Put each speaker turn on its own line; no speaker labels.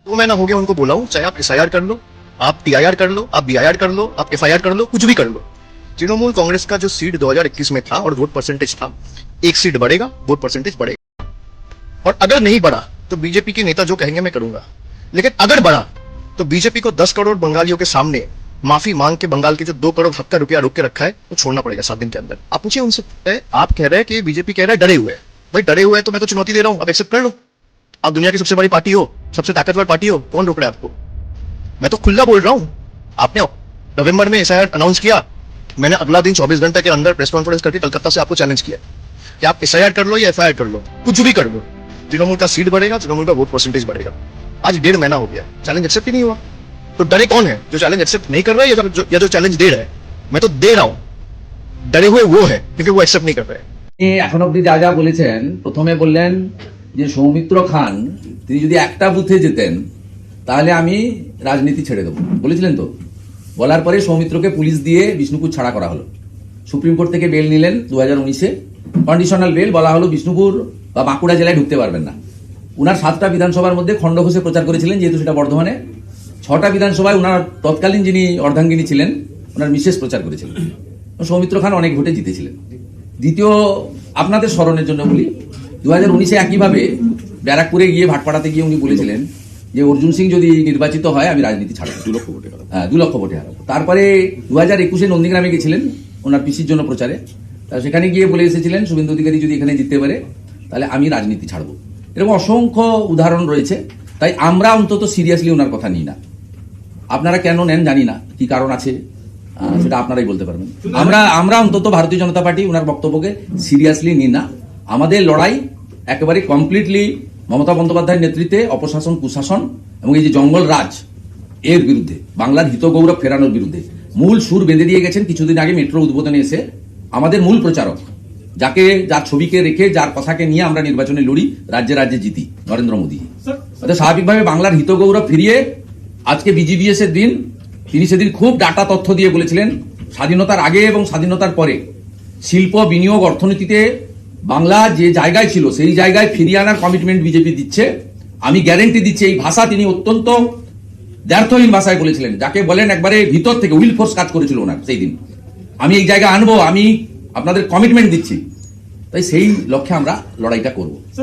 2 महीना हो गया उनको बोला हूं, चाहे आप SIR कर लो, आप TIR कर लो, आप BIR कर लो, आप FIR कर लो, कुछ भी कर लो। तृणमूल कांग्रेस का जो सीट 2021 में था और वोट परसेंटेज था, एक सीट बढ़ेगा, वोट परसेंटेज बढ़ेगा। और अगर नहीं बढ़ा तो बीजेपी के नेता जो कहेंगे मैं करूंगा, लेकिन अगर बढ़ा तो बीजेपी को 10 करोड़ बंगालियों के सामने माफी मांग के बंगाल के जो 2 करोड़ 70 रुपया रोक के रखा है वो छोड़ना पड़ेगा 7 दिन के अंदर। आप पूछिए उनसे, आप कह रहे हैं कि बीजेपी कह रहा है डरे हुए हैं। भाई डरे हुए हैं तो मैं तो चुनौती दे रहा हूं, आप एक्सेप्ट कर लो। आप दुनिया की सबसे बड़ी पार्टी हो, सबसे ताकतवर पार्टी हो, कौन रोक रहा है आपको? मैं तो खुला बोल रहा हूं। आपने नवंबर में SIR अनाउंस किया, मैंने अगला दिन 24 घंटे के अंदर प्रेस कॉन्फ्रेंस करके कलकत्ता से आपको चैलेंज किया कि आप SIR कर लो या FIR कर लो, कुछ भी कर लो, तृणमूल का सीट बढ़ेगा, तृणमूल का वोट परसेंटेज बढ़ेगा। आज 1.5 महीना हो गया, चैलेंज एक्सेप्ट ही नहीं हुआ। तो डरे कौन है? जो चैलेंज एक्सेप्ट नहीं कर रहा है या जो चैलेंज दे रहा है? मैं तो दे रहा हूं, डरे हुए वो है क्योंकि वो एक्सेप्ट नहीं कर रहे।
এখন অব্দি যা যা বলেছেন, প্রথমে বললেন যে সৌমিত্র খান তিনি যদি একটা বুথে যেতেন তাহলে আমি রাজনীতি ছেড়ে দেবো বলেছিলেন তো। বলার পরে সৌমিত্রকে পুলিশ দিয়ে বিষ্ণুপুর ছাড়া করা হলো। সুপ্রিম কোর্ট থেকে বেল নিলেন 2019-এ, কন্ডিশনাল বেল, বলা হলো বিষ্ণুপুর বা বাঁকুড়া জেলায় ঢুকতে পারবেন না। উনার 7টা বিধানসভার মধ্যে খণ্ডঘোষে প্রচার করেছিলেন, যেহেতু সেটা বর্ধমানে। 6টা বিধানসভায় উনার তৎকালীন যিনি অর্ধাঙ্গিনী ছিলেন ওনার মিসেস প্রচার করেছিলেন। সৌমিত্র খান অনেক ভোটে জিতেছিলেন। দ্বিতীয়, আপনাদের স্মরণের জন্য বলি, 2019-এ একইভাবে ব্যারাকপুরে গিয়ে ভাটপাড়াতে গিয়ে উনি বলেছিলেন যে অর্জুন সিং যদি নির্বাচিত হয় আমি রাজনীতি ছাড়বো, 2 লক্ষ ভোটে হারাবো। হ্যাঁ, 2 লক্ষ ভোটে হারাবো। তারপরে 2021-এ নন্দীগ্রামে গেছিলেন ওনার পিসির জন্য প্রচারে, সেখানে গিয়ে বলে এসেছিলেন শুভেন্দু অধিকারী যদি এখানে জিততে পারে তাহলে আমি রাজনীতি ছাড়বো। এরকম অসংখ্য উদাহরণ রয়েছে। তাই আমরা অন্তত সিরিয়াসলি ওনার কথা নিই না। আপনারা কেন নেন জানি না, কি কারণ আছে সেটা আপনারাই বলতে পারবেন। আমরা অন্তত ভারতীয় জনতা পার্টি ওনার বক্তব্যকে সিরিয়াসলি নিই না। আমাদের লড়াই একেবারে কমপ্লিটলি মমতা বন্দ্যোপাধ্যায়ের নেতৃত্বে অপশাসন, কুশাসন এবং এই যে জঙ্গল রাজ এর বিরুদ্ধে, বাংলার হিত গৌরব ফেরানোর বিরুদ্ধে। মূল সুর বেঁধে দিয়ে গেছেন কিছুদিন আগে মেট্রো উদ্বোধনে এসে আমাদের মূল প্রচারক, যার ছবিকে রেখে, যার কথাকে নিয়ে আমরা নির্বাচনে লড়ি, রাজ্যে রাজ্যে জিতি, নরেন্দ্র মোদী। স্বাভাবিকভাবে বাংলার হিত গৌরব ফিরিয়ে আজকে BGBS এর দিন, তিনি সেদিন খুব ডাটা তথ্য দিয়ে বলেছিলেন স্বাধীনতার আগে এবং স্বাধীনতার পরে শিল্প, বিনিয়োগ, অর্থনীতিতে বাংলা যে জায়গায় ছিল সেই জায়গায় ফিরিয়ে আনার কমিটমেন্ট বিজেপি দিচ্ছে। আমি গ্যারেন্টি দিচ্ছি। এই ভাষা তিনি অত্যন্ত দ্ব্যর্থহীন ভাষায় বলেছিলেন, যাকে বলেন একবারে ভিতর থেকে উইল ফোর্স কাজ করেছিল ওনার সেই দিন। আমি এই জায়গায় আনবো, আমি আপনাদের কমিটমেন্ট দিচ্ছি। তাই সেই লক্ষ্যে আমরা লড়াইটা করব।